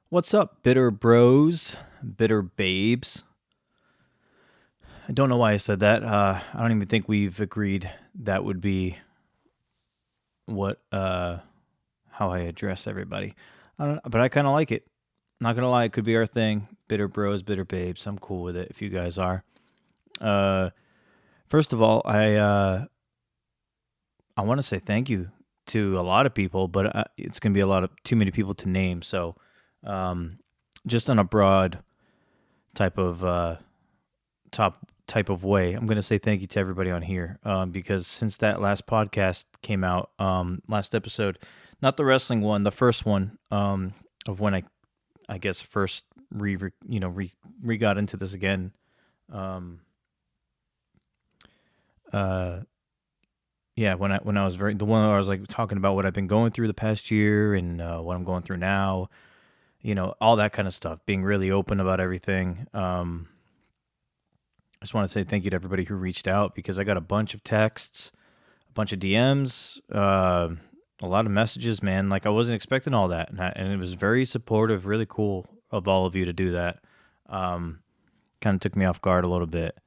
What's up, bitter bros, bitter babes? I don't know why I said that. I don't even think we've agreed that would be what how I address everybody. I don't, but I kind of like it. Not gonna lie, it could be our thing. Bitter bros, bitter babes. I'm cool with it if you guys are. Uh, First of all, I want to say thank you to a lot of people, but it's gonna be a lot of too many people to name. So, um, just on a broad type of top type of way, I'm going to say thank you to everybody on here because since that last podcast came out, last episode, not the wrestling one, the first one of when I guess first re got into this again. Um, uh, yeah, when I was the one where I was like talking about what I've been going through the past year and what I'm going through now, all that kind of stuff, being really open about everything. I just want to say thank you to everybody who reached out because I got a bunch of texts, a bunch of DMs, a lot of messages, man. Like I wasn't expecting all that, and it was very supportive, really cool of all of you to do that. Um, Kind of took me off guard a little bit,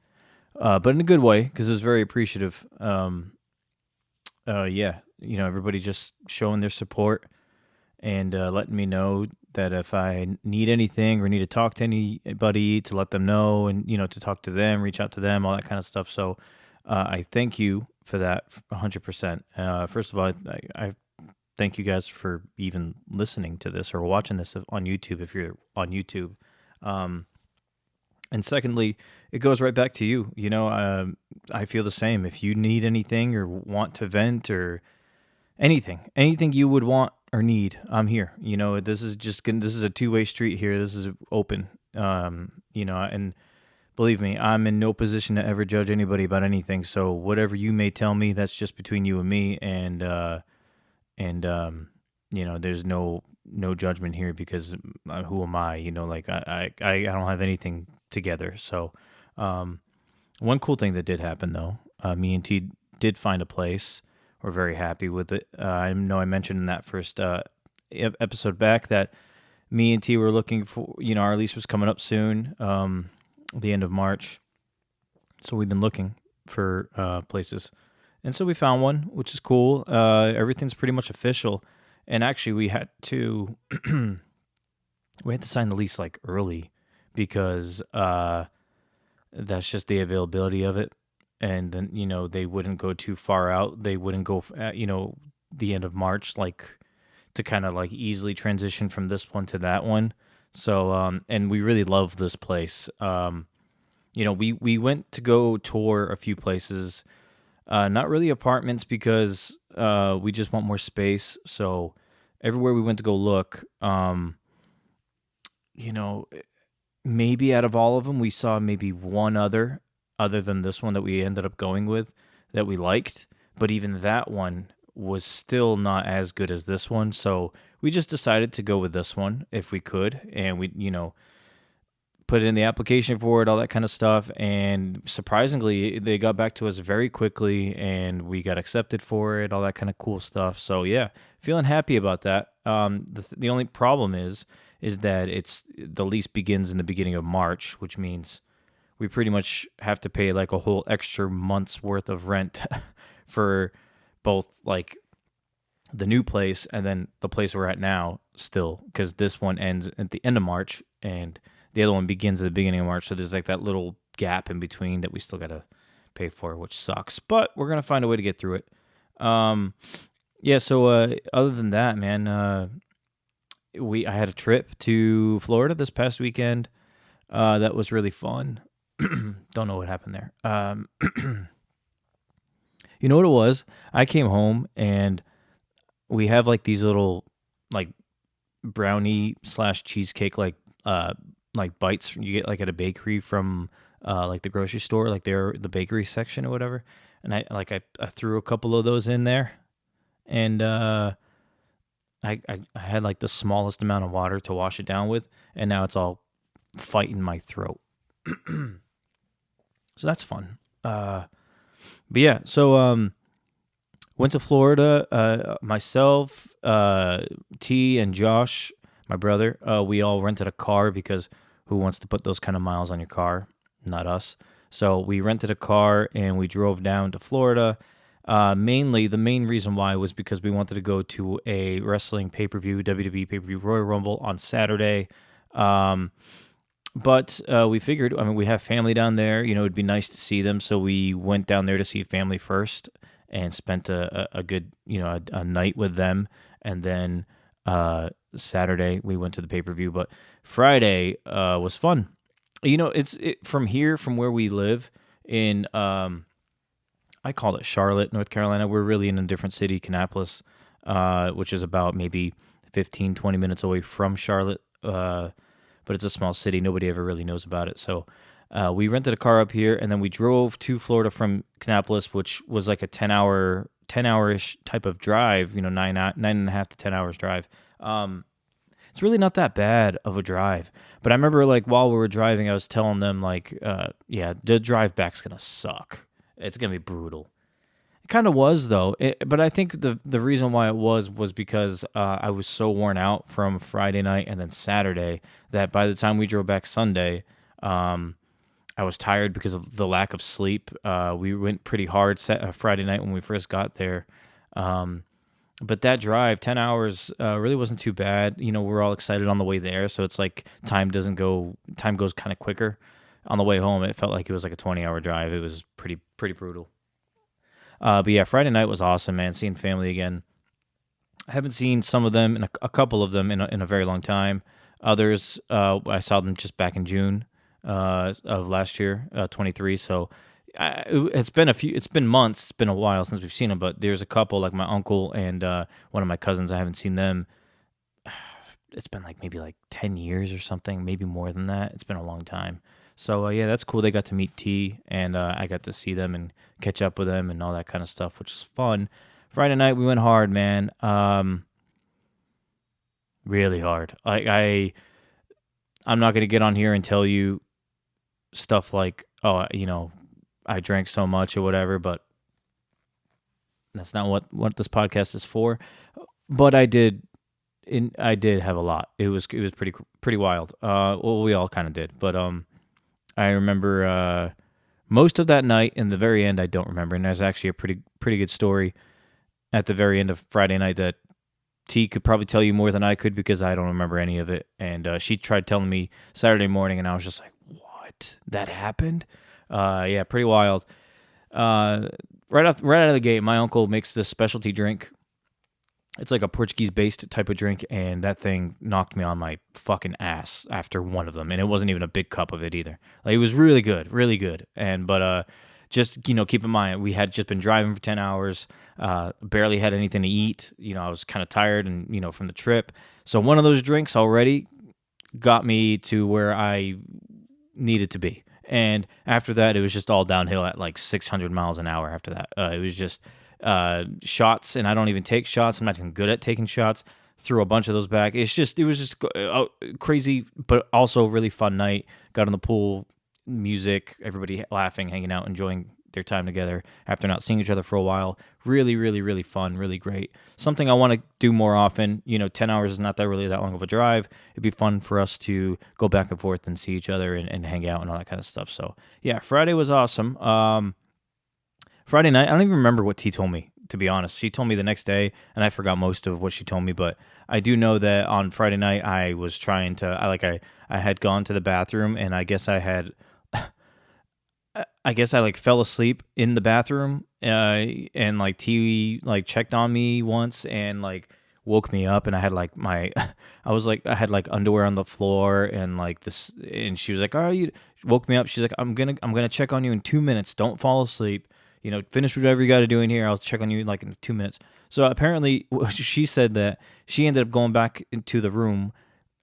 but in a good way because it was very appreciative. Yeah, everybody just showing their support and letting me know that if I need anything or need to talk to anybody, to let them know, and to talk to them, reach out to them, all that kind of stuff. So I thank you for that 100%. First of all, I thank you guys for even listening to this or watching this on YouTube if you're on YouTube. Um, and secondly, it goes right back to you. I feel the same. If you need anything or want to vent or anything you would want or need, I'm here. This is a two-way street here. This is open. And believe me, I'm in no position to ever judge anybody about anything. So whatever you may tell me, that's just between you and me. And there's no judgment here because who am I? Like I don't have anything together. So, one cool thing that did happen though, me and T did find a place. We're very happy with it. I know I mentioned in that first episode back that me and T were looking for, our lease was coming up soon, the end of March. So we've been looking for places. And so we found one, which is cool. Everything's pretty much official. And actually, we had to sign the lease like early because that's just the availability of it. And then they wouldn't go too far out. They wouldn't go the end of March, like to kind of like easily transition from this one to that one. So and we really love this place. We went to go tour a few places. Not really apartments because we just want more space. So everywhere we went to go look, you know, maybe out of all of them, we saw maybe one other than this one that we ended up going with that we liked. But even that one was still not as good as this one. So we just decided to go with this one if we could. And we, put in the application for it, all that kind of stuff. And surprisingly, they got back to us very quickly and we got accepted for it, all that kind of cool stuff. So yeah, feeling happy about that. The only problem is that the lease begins in the beginning of March, which means we pretty much have to pay like a whole extra month's worth of rent for both like the new place and then the place we're at now still, because this one ends at the end of March and the other one begins at the beginning of March. So there's like that little gap in between that we still got to pay for, which sucks. But we're going to find a way to get through it. Yeah, so other than that, man, I had a trip to Florida this past weekend. That was really fun. Don't know what happened there. You know what it was? I came home and we have like these little like brownie slash cheesecake like bites you get like at a bakery from like the grocery store, like the bakery section or whatever. And I threw a couple of those in there, and I had like the smallest amount of water to wash it down with, and now it's all fighting my throat. So that's fun. But yeah, so went to Florida. Myself, T, and Josh, my brother. We all rented a car because who wants to put those kind of miles on your car? Not us. So we rented a car and we drove down to Florida. Mainly, the main reason why was because we wanted to go to a wrestling pay-per-view, WWE pay-per-view Royal Rumble on Saturday. Um, but we figured, I mean, we have family down there. It'd be nice to see them. So we went down there to see family first and spent a good, a night with them. And then Saturday we went to the pay-per-view. But Friday was fun. From here, from where we live in, I call it Charlotte, North Carolina. We're really in a different city, Kannapolis, which is about maybe 15, 20 minutes away from Charlotte. But it's a small city. Nobody ever really knows about it. So we rented a car up here, and then we drove to Florida from Kannapolis, which was like a 10-hour-ish type of drive, 9.5 to 10 hours drive. It's really not that bad of a drive. But I remember, like, while we were driving, I was telling them, like, yeah, the drive back's going to suck. It's going to be brutal. It kind of was, though. But I think the reason why it was because I was so worn out from Friday night and then Saturday that by the time we drove back Sunday, I was tired because of the lack of sleep. We went pretty hard Friday night when we first got there. But that drive, 10 hours, really wasn't too bad. We're all excited on the way there, so it's like time goes kind of quicker. On the way home, it felt like it was like a 20-hour drive. It was pretty brutal. But yeah, Friday night was awesome, man. Seeing family again. I haven't seen some of them, a couple of them in a very long time. Others, I saw them just back in June of last year, 23. So it's been months. It's been a while since we've seen them. But there's a couple, like my uncle and one of my cousins. I haven't seen them. It's been maybe 10 years or something, maybe more than that. It's been a long time. So, yeah, that's cool. They got to meet T, and I got to see them and catch up with them and all that kind of stuff, which is fun. Friday night, we went hard, man. Really hard. I'm not going to get on here and tell you stuff like, oh, I drank so much or whatever, but that's not what this podcast is for. But I did have a lot. It was pretty wild. Well, we all kind of did, but I remember most of that night. In the very end, I don't remember. And there's actually a pretty good story at the very end of Friday night that T could probably tell you more than I could because I don't remember any of it. And she tried telling me Saturday morning, and I was just like, "What? That happened?" Yeah, pretty wild. Right out of the gate, my uncle makes this specialty drink. It's like a Portuguese-based type of drink, and that thing knocked me on my fucking ass after one of them, and it wasn't even a big cup of it either. It was really good, really good. But just keep in mind, we had just been driving for 10 hours, barely had anything to eat. I was kind of tired, and from the trip. So one of those drinks already got me to where I needed to be, and after that, it was just all downhill at 600 miles an hour. After that, it was just shots, and I don't even take shots. I'm not even good at taking shots. Threw a bunch of those back. It was just crazy, but also a really fun night. Got in the pool, music, everybody laughing, hanging out, enjoying their time together after not seeing each other for a while. Really, really, really fun, really great. Something I want to do more often. 10 hours is not that long of a drive. It'd be fun for us to go back and forth and see each other and hang out and all that kind of stuff. So yeah, Friday was awesome. Friday night, I don't even remember what T told me, to be honest. She told me the next day, and I forgot most of what she told me, but I do know that on Friday night, I was trying to, I had gone to the bathroom, and I guess I fell asleep in the bathroom, and T checked on me once and woke me up, and I had I had underwear on the floor and this, and she was like, "Oh, you woke me up." She's like, I'm gonna check on you in 2 minutes. Don't fall asleep. Finish whatever you got to do in here. I'll check on you in 2 minutes. So apparently, she said that she ended up going back into the room,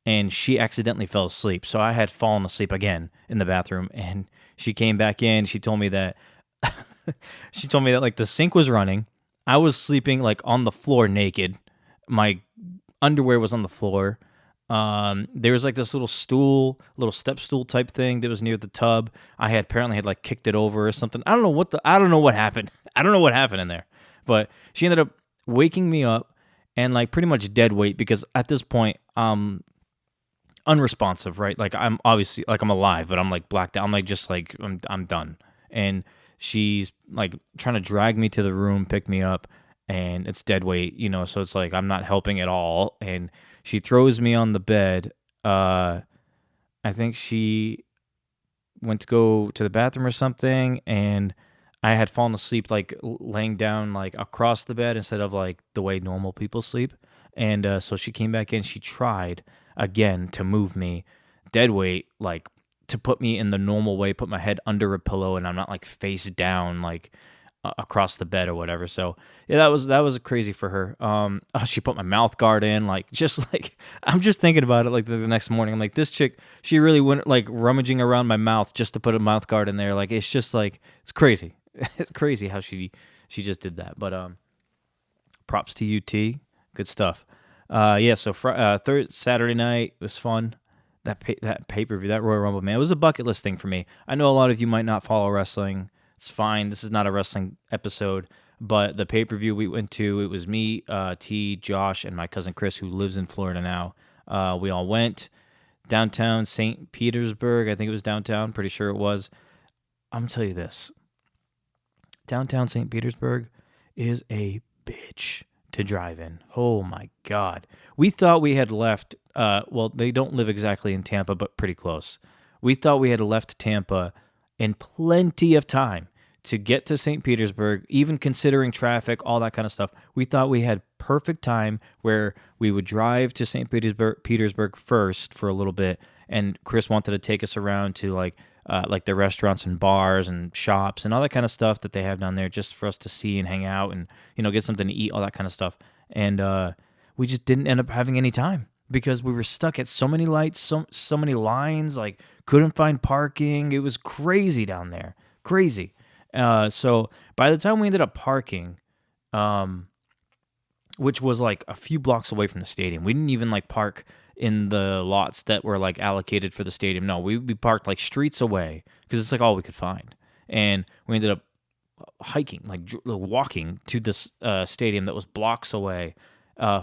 and she accidentally fell asleep. So I had fallen asleep again in the bathroom, and she came back in. She told me that the sink was running. I was sleeping on the floor naked. My underwear was on the floor. There was this little step stool type thing that was near the tub. I had apparently kicked it over or something. I don't know what happened. I don't know what happened in there, but she ended up waking me up and pretty much dead weight because at this point, unresponsive, right? Like I'm obviously like I'm alive, but I'm like blacked out. I'm like just like I'm done. And she's like trying to drag me to the room, pick me up, and it's dead weight, so it's like I'm not helping at all. And she throws me on the bed. I think she went to go to the bathroom or something, and I had fallen asleep like laying down like across the bed instead of like the way normal people sleep. And so she came back in. She tried again to move me dead weight, like to put me in the normal way, put my head under a pillow, and I'm not like face down like across the bed or whatever. So yeah, that was crazy for her. She put my mouth guard in, like just like I'm just thinking about it like the next morning. I'm like, this chick, she really went like rummaging around my mouth just to put a mouth guard in there. Like it's just like it's crazy. It's crazy how she just did that. But props to UT, good stuff. Yeah. So third Saturday night was fun. That pay-per-view, that Royal Rumble, man, it was a bucket list thing for me. I know a lot of you might not follow wrestling. It's fine. This is not a wrestling episode, but the pay-per-view we went to, it was me, T, Josh, and my cousin Chris, who lives in Florida now. We all went downtown St. Petersburg. I think it was downtown. Pretty sure it was. I'm going to tell you this. Downtown St. Petersburg is a bitch to drive in. Oh, my God. We thought we had left. Well, they don't live exactly in Tampa, but pretty close. We thought we had left Tampa in plenty of time to get to St. Petersburg, even considering traffic, all that kind of stuff. We thought we had perfect time where we would drive to St. Petersburg first for a little bit, and Chris wanted to take us around to like the restaurants and bars and shops and all that kind of stuff that they have down there, just for us to see and hang out and get something to eat, all that kind of stuff. And we just didn't end up having any time, because we were stuck at so many lights, so many lines, like couldn't find parking. It was crazy down there, crazy. So by the time we ended up parking, which was like a few blocks away from the stadium, we didn't even like park in the lots that were like allocated for the stadium. No, we parked like streets away because it's like all we could find, and we ended up hiking, like walking to this stadium that was blocks away.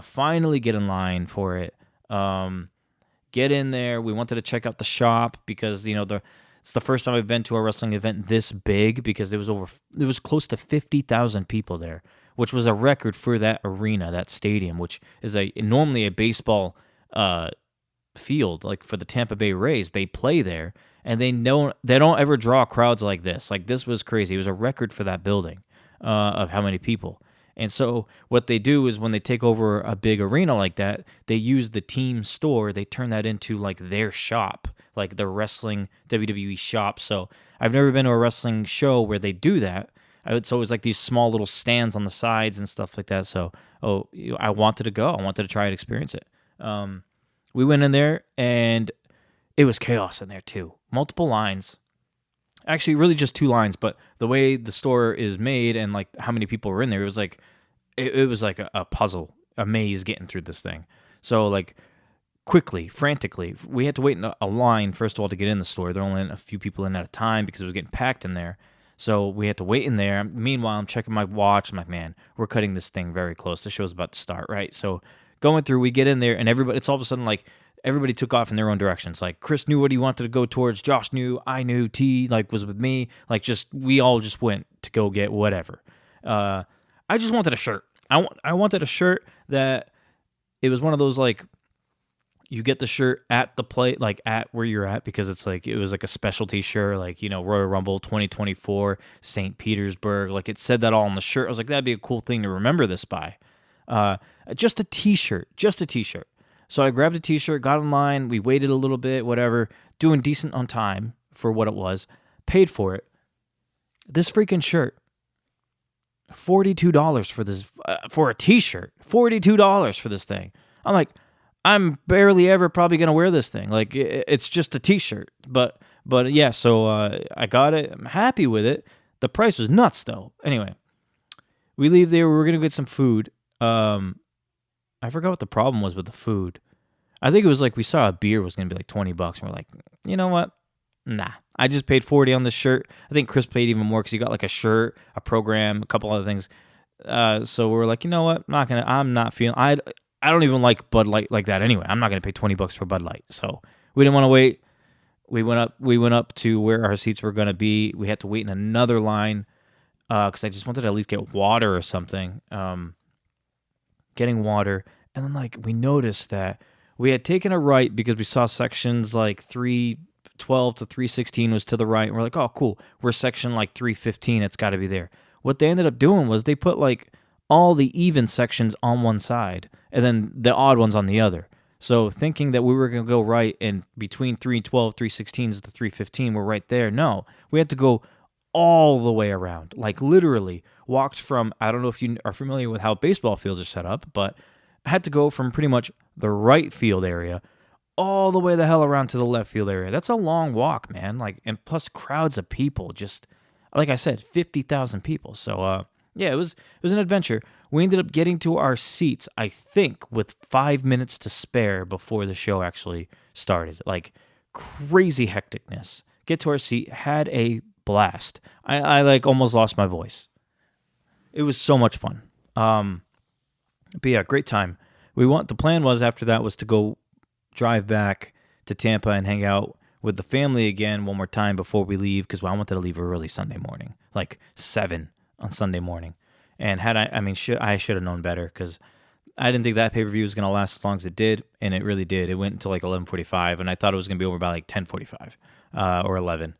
Finally get in line for it. Get in there. We wanted to check out the shop because it's the first time I've been to a wrestling event this big, because it was close to 50,000 people there, which was a record for that arena, that stadium, which is normally a baseball field. Like for the Tampa Bay Rays, they play there, and they don't ever draw crowds like this. Like this was crazy. It was a record for that building of how many people. And so what they do is when they take over a big arena like that, they use the team store. They turn that into like their shop, like the wrestling WWE shop. So I've never been to a wrestling show where they do that. It's always like these small little stands on the sides and stuff like that. So, I wanted to go. I wanted to try and experience it. We went in there, and it was chaos in there too. Multiple lines. Actually, really just 2 lines, but the way the store is made and like how many people were in there, it was like a puzzle, a maze getting through this thing. So like quickly, frantically, we had to wait in a line first of all to get in the store. There were only a few people in at a time because it was getting packed in there. So we had to wait in there. Meanwhile, I'm checking my watch. I'm like, man, we're cutting this thing very close. The show's about to start, right? So going through, we get in there, and it's all of a sudden like everybody took off in their own directions. Like Chris knew what he wanted to go towards. Josh knew. I knew. T like was with me. Like we all just went to go get whatever. I just wanted a shirt. I wanted a shirt that it was one of those like you get the shirt at the plate, like at where you're at, because it's like it was like a specialty shirt, like Royal Rumble 2024 St. Petersburg. Like it said that all on the shirt. I was like, that'd be a cool thing to remember this by. Just a t-shirt. So I grabbed a t-shirt, got in line, we waited a little bit, whatever, doing decent on time for what it was, paid for it. This freaking shirt, $42 for this, for a t-shirt, $42 for this thing. I'm like, I'm barely ever probably going to wear this thing. Like, it's just a t-shirt. But yeah, so I got it. I'm happy with it. The price was nuts, though. Anyway, we leave there. We're going to get some food. I forgot what the problem was with the food. I think it was like we saw a beer was going to be like $20, and we're like, you know what? Nah. I just paid $40 on this shirt. I think Chris paid even more because he got like a shirt, a program, a couple other things. So we're like, you know what? I'm not feeling. I don't even like Bud Light like that anyway. I'm not going to pay $20 for Bud Light. So we didn't want to wait. We went up. We went up to where our seats were going to be. We had to wait in another line because I just wanted to at least get water or something. Getting water, and then like we noticed that we had taken a right because we saw sections like 312 to 316 was to the right, and we're like, oh cool, we're section like 315. It's got to be there. What they ended up doing was they put like all the even sections on one side and then the odd ones on the other. So thinking that we were going to go right and between 312, 316 is the 315, we're right there. No, we had to go all the way around. Like literally walked from, I don't know if you are familiar with how baseball fields are set up, but I had to go from pretty much the right field area all the way the hell around to the left field area. That's a long walk, man. Like, and plus crowds of people, just like I said, 50,000 people. So, yeah, it was an adventure. We ended up getting to our seats, I think, with 5 minutes to spare before the show actually started. Like crazy hecticness. Get to our seat, had a blast. I like almost lost my voice. It was so much fun. But yeah, great time. The plan was after that was to go drive back to Tampa and hang out with the family again one more time before we leave because I wanted to leave early Sunday morning, like 7 on Sunday morning. And I should have known better because I didn't think that pay-per-view was going to last as long as it did, and it really did. It went until like 11:45, and I thought it was going to be over by like 10:45 or 11.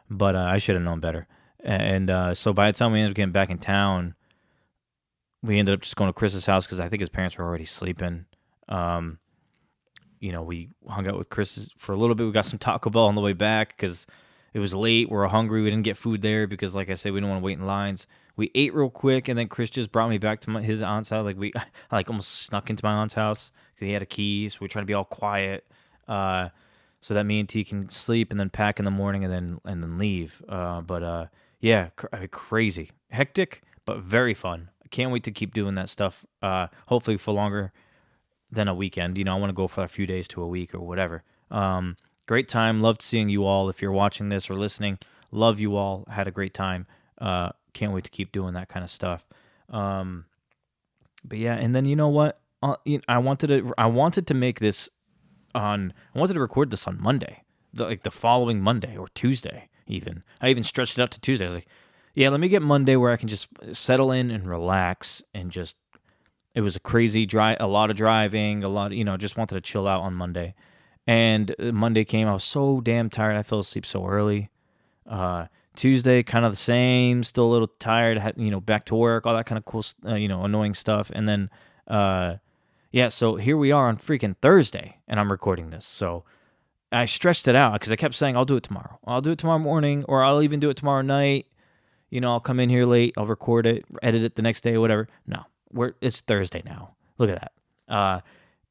But I should have known better. And so by the time we ended up getting back in town, we ended up just going to Chris's house because I think his parents were already sleeping. We hung out with Chris for a little bit. We got some Taco Bell on the way back because it was late. We were hungry. We didn't get food there because, like I said, we didn't want to wait in lines. We ate real quick, and then Chris just brought me back to his aunt's house. Like I almost snuck into my aunt's house because he had a key, so we were trying to be all quiet. So that me and T can sleep and then pack in the morning and then leave. Yeah, crazy, hectic, but very fun. I can't wait to keep doing that stuff. Hopefully for longer than a weekend. I want to go for a few days to a week or whatever. Great time. Loved seeing you all. If you're watching this or listening, love you all. Had a great time. Can't wait to keep doing that kind of stuff. But yeah, and then you know what? I wanted to make this I wanted to record this on Monday, the following Monday or Tuesday even. I even stretched it out to Tuesday. I was like, yeah, let me get Monday where I can just settle in and relax and just, it was a crazy drive, a lot of driving, just wanted to chill out on Monday. And Monday came, I was so damn tired. I fell asleep so early. Tuesday, kind of the same, still a little tired, back to work, all that kind of cool, annoying stuff. And then, yeah, so here we are on freaking Thursday, and I'm recording this. So I stretched it out because I kept saying, I'll do it tomorrow. I'll do it tomorrow morning, or I'll even do it tomorrow night. I'll come in here late, I'll record it, edit it the next day, whatever. No, it's Thursday now. Look at that.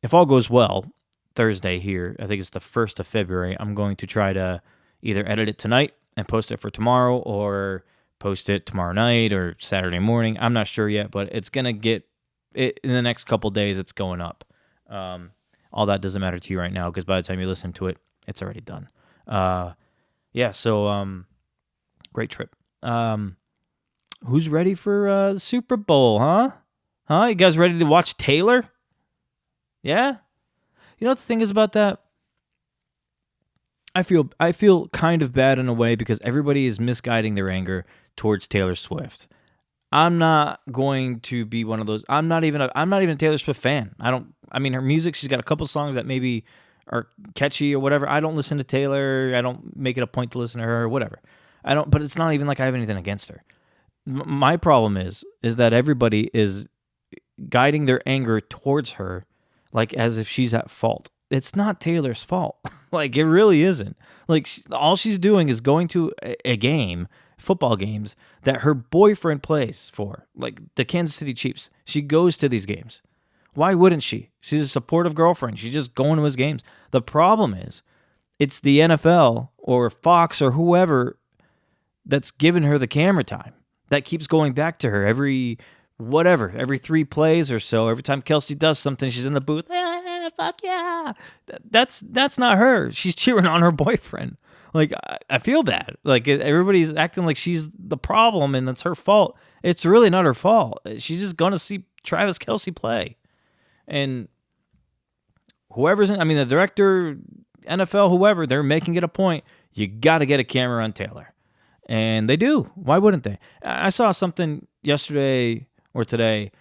If all goes well, Thursday here, I think it's the 1st of February, I'm going to try to either edit it tonight and post it for tomorrow, or post it tomorrow night or Saturday morning. I'm not sure yet, but it's going to get it in the next couple days. It's going up. All that doesn't matter to you right now because by the time you listen to it, it's already done. Yeah, so great trip. Who's ready for the Super Bowl, huh? You guys ready to watch Taylor? Yeah? You know what the thing is about that? I feel kind of bad in a way because everybody is misguiding their anger towards Taylor Swift. I'm not going to be one of those. I'm not even a Taylor Swift fan. Her music, she's got a couple songs that maybe are catchy or whatever. I don't listen to Taylor. I don't make it a point to listen to her or whatever. But it's not even like I have anything against her. My problem is that everybody is guiding their anger towards her like as if she's at fault. It's not Taylor's fault. Like, it really isn't. Like, all she's doing is going to a game, football games, that her boyfriend plays for, like the Kansas City Chiefs. She goes to these games. Why wouldn't she? She's a supportive girlfriend. She's just going to his games. The problem is, it's the NFL or Fox or whoever that's giving her the camera time that keeps going back to her every 3 plays or so. Every time Kelsey does something, she's in the booth. Fuck yeah. That's not her. She's cheering on her boyfriend. Like, I feel bad. Like, everybody's acting like she's the problem and it's her fault. It's really not her fault. She's just going to see Travis Kelsey play. And whoever's in, I mean, the director, NFL, whoever, they're making it a point. You got to get a camera on Taylor. And they do. Why wouldn't they? I saw something yesterday or today.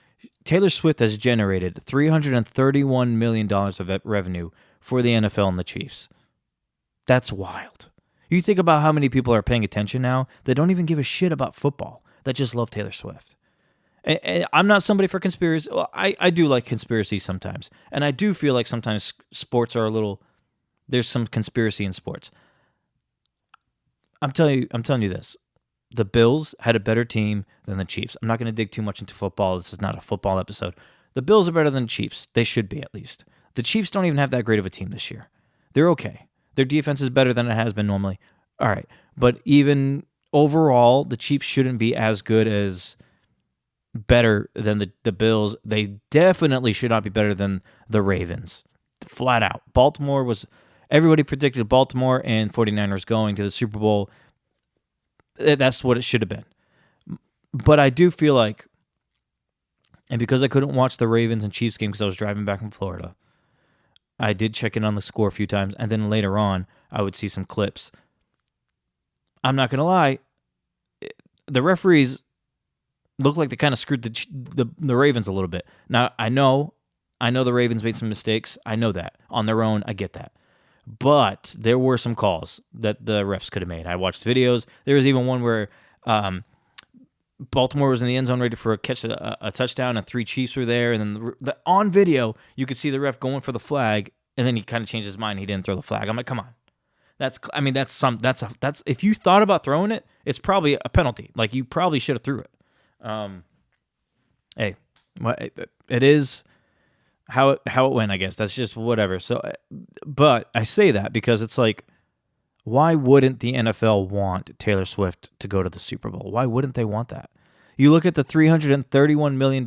Taylor Swift has generated $331 million of revenue for the NFL and the Chiefs. That's wild. You think about how many people are paying attention now that don't even give a shit about football, that just love Taylor Swift. And I'm not somebody for conspiracy. Well, I do like conspiracy sometimes. And I do feel like sometimes sports are there's some conspiracy in sports. I'm telling you this. The Bills had a better team than the Chiefs. I'm not going to dig too much into football. This is not a football episode. The Bills are better than the Chiefs. They should be, at least. The Chiefs don't even have that great of a team this year. They're okay. Their defense is better than it has been normally. All right. But even overall, the Chiefs shouldn't be as good as better than the Bills. They definitely should not be better than the Ravens. Flat out. Everybody predicted Baltimore and 49ers going to the Super Bowl. That's what it should have been. But I do feel like, and because I couldn't watch the Ravens and Chiefs game because I was driving back from Florida, I did check in on the score a few times, and then later on, I would see some clips. I'm not going to lie, the referees look like they kind of screwed the Ravens a little bit. Now, I know the Ravens made some mistakes. I know that. On their own, I get that. But there were some calls that the refs could have made. I watched videos. There was even one where Baltimore was in the end zone ready for a touchdown, and 3 Chiefs were there. And then on video, you could see the ref going for the flag, and then he kind of changed his mind. He didn't throw the flag. I'm like, come on. That's if you thought about throwing it, it's probably a penalty. Like, you probably should have threw it. Hey, it is how it went, I guess. That's just whatever. So, but I say that because it's like, why wouldn't the NFL want Taylor Swift to go to the Super Bowl? Why wouldn't they want that? You look at the $331 million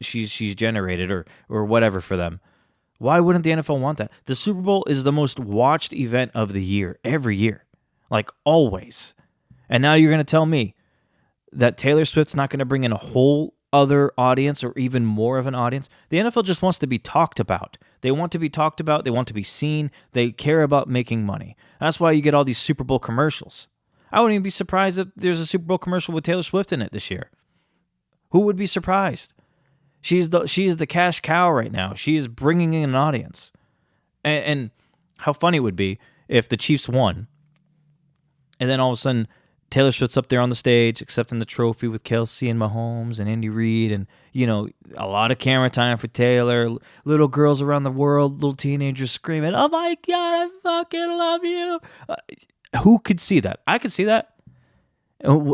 she's generated or whatever for them. Why wouldn't the NFL want that? The Super Bowl is the most watched event of the year, every year, like always. And now you're going to tell me that Taylor Swift's not going to bring in a whole other audience or even more of an audience? The NFL just wants to be talked about. They want to be talked about. They want to be seen. They care about making money. That's why you get all these Super Bowl commercials. I wouldn't even be surprised if there's a Super Bowl commercial with Taylor Swift in it this year. Who would be surprised? She is the cash cow right now. She is bringing in an audience. And how funny it would be if the Chiefs won, and then all of a sudden Taylor Swift's up there on the stage accepting the trophy with Kelsey and Mahomes and Andy Reid, and a lot of camera time for Taylor. Little girls around the world, little teenagers screaming, "Oh my God, I fucking love you!" Who could see that? I could see that.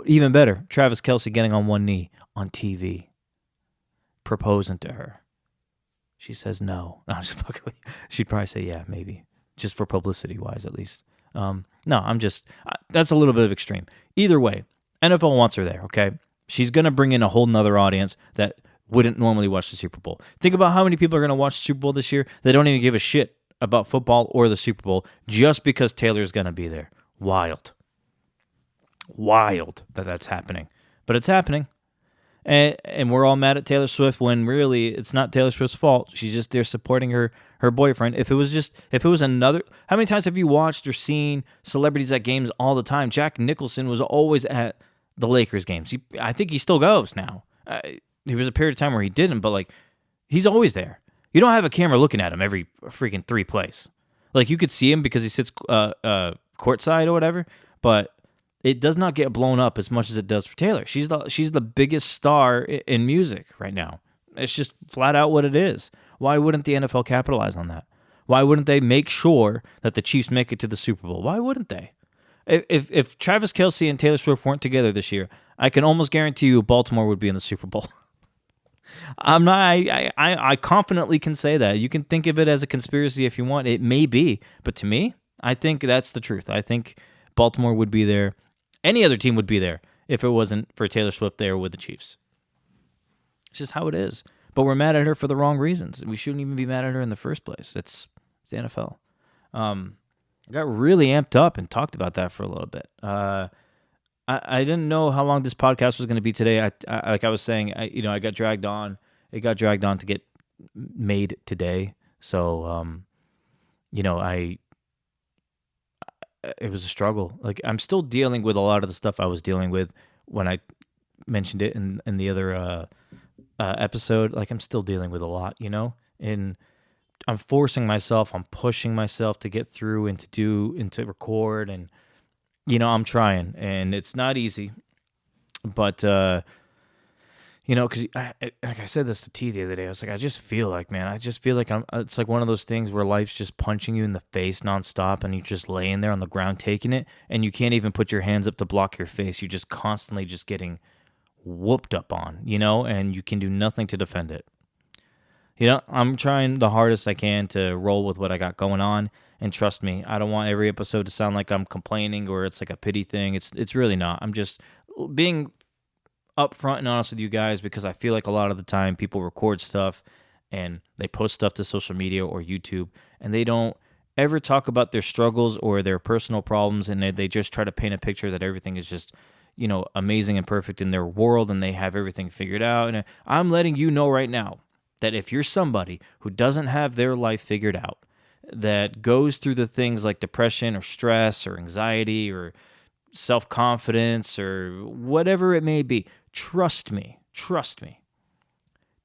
Even better, Travis Kelce getting on one knee on TV, proposing to her. She says no. No, I'm just fucking with you. She'd probably say yeah, maybe, just for publicity wise, at least. No, that's a little bit of extreme. Either way, NFL wants her there, okay? She's going to bring in a whole nother audience that wouldn't normally watch the Super Bowl. Think about how many people are going to watch the Super Bowl this year that don't even give a shit about football or the Super Bowl just because Taylor's going to be there. Wild that's happening. But it's happening. And we're all mad at Taylor Swift when really it's not Taylor Swift's fault. She's just there supporting her boyfriend. If it was another, how many times have you watched or seen celebrities at games all the time? Jack Nicholson was always at the Lakers games. I think he still goes now. There was a period of time where he didn't, but he's always there. You don't have a camera looking at him every freaking 3 plays. Like, you could see him because he sits courtside or whatever, but it does not get blown up as much as it does for Taylor. She's the biggest star in music right now. It's just flat out what it is. Why wouldn't the NFL capitalize on that? Why wouldn't they make sure that the Chiefs make it to the Super Bowl? Why wouldn't they? If Travis Kelce and Taylor Swift weren't together this year, I can almost guarantee you Baltimore would be in the Super Bowl. I confidently can say that. You can think of it as a conspiracy if you want. It may be, but to me, I think that's the truth. I think Baltimore would be there. Any other team would be there if it wasn't for Taylor Swift there with the Chiefs. It's just how it is. But we're mad at her for the wrong reasons. We shouldn't even be mad at her in the first place. It's the NFL. I got really amped up and talked about that for a little bit. I didn't know how long this podcast was going to be today. Like I was saying, I got dragged on. It got dragged on to get made today. So, it was a struggle. Like, I'm still dealing with a lot of the stuff I was dealing with when I mentioned it in the other episode. Like, I'm still dealing with a lot, and I'm forcing myself, I'm pushing myself to get through and to record, and I'm trying, and it's not easy, but because like I said this to T the other day, I was like, I just feel like, man, it's like one of those things where life's just punching you in the face nonstop, and you're just laying there on the ground taking it, and you can't even put your hands up to block your face. You're just constantly just getting whooped up on, and you can do nothing to defend it. I'm trying the hardest I can to roll with what I got going on, and trust me, I don't want every episode to sound like I'm complaining or it's like a pity thing. It's really not. I'm just being upfront and honest with you guys, because I feel like a lot of the time people record stuff and they post stuff to social media or YouTube, and they don't ever talk about their struggles or their personal problems, and they just try to paint a picture that everything is just amazing and perfect in their world and they have everything figured out. And I'm letting you know right now that if you're somebody who doesn't have their life figured out, that goes through the things like depression or stress or anxiety or self-confidence or whatever it may be, trust me.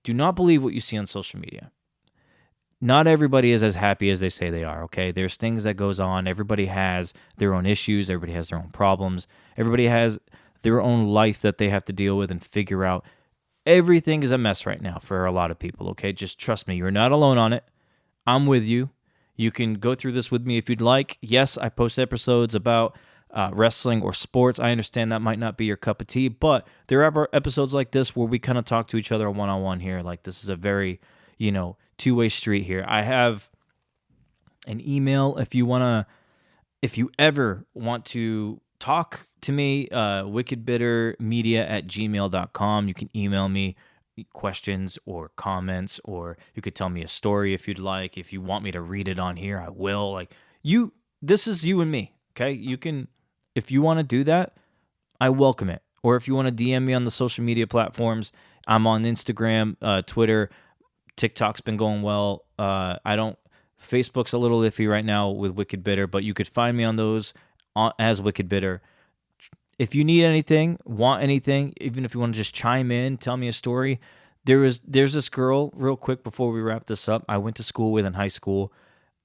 Do not believe what you see on social media. Not everybody is as happy as they say they are, okay? There's things that goes on. Everybody has their own issues. Everybody has their own problems. Everybody has their own life that they have to deal with and figure out. Everything is a mess right now for a lot of people, okay? Just trust me. You're not alone on it. I'm with you. You can go through this with me if you'd like. Yes, I post episodes about wrestling or sports. I understand that might not be your cup of tea, but there are episodes like this where we kind of talk to each other one-on-one here. Like, this is a very, two-way street here. I have an email if you ever want to talk to me, wickedbittermedia@gmail.com. You can email me questions or comments, or you could tell me a story if you'd like. If you want me to read it on here, I will. Like, this is you and me, okay? You can, if you want to do that, I welcome it. Or if you want to DM me on the social media platforms, I'm on Instagram, Twitter, TikTok's been going well. Facebook's a little iffy right now with Wicked Bitter, but you could find me on those as Wicked Bitter. If you need anything, want anything, even if you want to just chime in, tell me a story. There's this girl, real quick before we wrap this up, I went to school with in high school.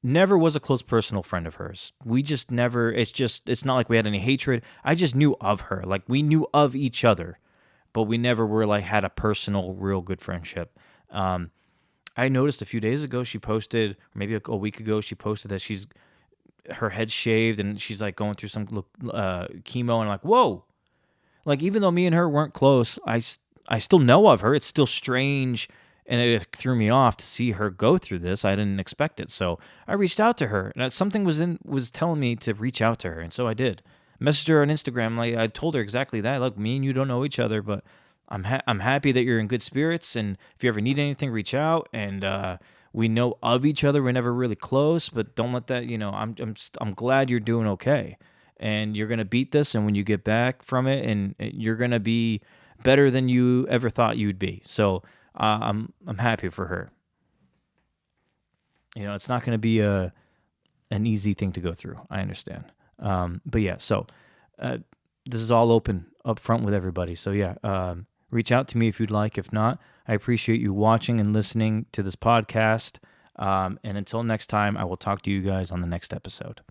Never was a close personal friend of hers. We just never, it's not like we had any hatred. I just knew of her. Like, we knew of each other, but we never were like, had a personal, real good friendship. I noticed a few days ago, she posted, maybe a week ago, she posted that her head's shaved and she's like going through some chemo, and I'm like, whoa. Like, even though me and her weren't close, I still know of her. It's still strange, and it threw me off to see her go through this. I didn't expect it. So I reached out to her, and something was telling me to reach out to her, and so I did. Messaged her on Instagram. Like, I told her exactly that. Look, me and you don't know each other, but I'm happy that you're in good spirits, and if you ever need anything, reach out. And we know of each other. We're never really close, but don't let that, I'm glad you're doing okay, and you're gonna beat this. And when you get back from it, and you're gonna be better than you ever thought you'd be. So I'm happy for her. It's not gonna be an easy thing to go through. I understand. But yeah, so this is all open up front with everybody. So yeah, reach out to me if you'd like. If not, I appreciate you watching and listening to this podcast. And until next time, I will talk to you guys on the next episode.